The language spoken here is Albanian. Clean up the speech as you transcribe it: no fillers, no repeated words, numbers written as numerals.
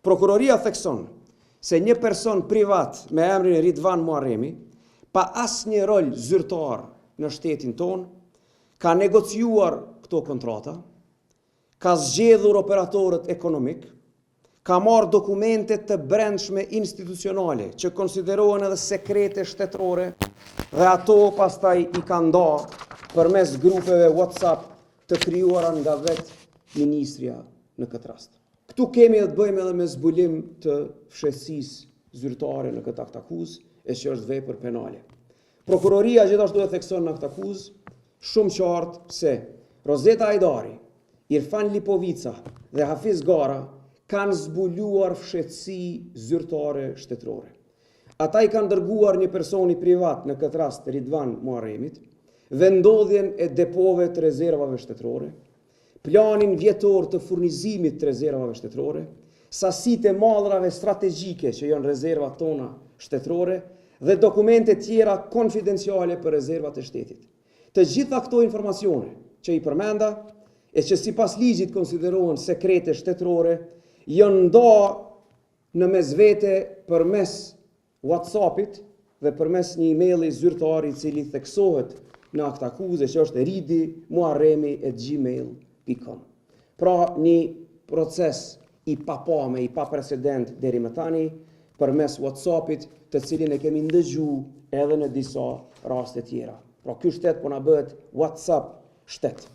Prokuroria thekson se një person privat me emrin Ridvan Muharremi, pa asnjë rol zyrtar në shtetin ton, ka negociuar këto kontrata, ka zgjedhur operatorët ekonomik, ka marrë dokumente të brendshme institucionale që konsiderohen edhe sekrete shtetërore dhe ato pastaj i ka nda përmes grupeve WhatsApp të krijuara nga vetë ministria në këtë rast. Këtu kemi të bëjmë edhe me zbulim të fshehësisë zyrtare në këtë akt akuzë, e që është vepër penale. Prokuroria gjithashtu e thekson në akt akuzë shumë qartë se Rozeta Hajdari, Irfan Lipovica dhe Hafiz Gara kanë zbuluar fshehësi zyrtare shtetërore. Ata i kanë dërguar një personi privat, në këtë rast Ridvan Muharremit, vendodhjen e depove të rezervave shtetërore, planin vjetor të furnizimit të rezervave shtetërore, sasitë e mallrave strategjike që janë rezervat tona shtetërore dhe dokumente tjera konfidenciale për rezervat e shtetit. Të gjitha këto informacione që i përmenda e që sipas ligjit konsiderohen sekrete shtetërore janë nda në mesvete përmes WhatsAppit dhe përmes një emaili zyrtar i cili theksohet në akt akuzë që është ridimuharremi@gmail.com. Pra një proces i papame, i paprecedent deri më tani përmes WhatsAppit, të cilin e kemi ndëgjuar edhe në disa raste tjera. Pra ky shtet po na bëhet WhatsApp shtet.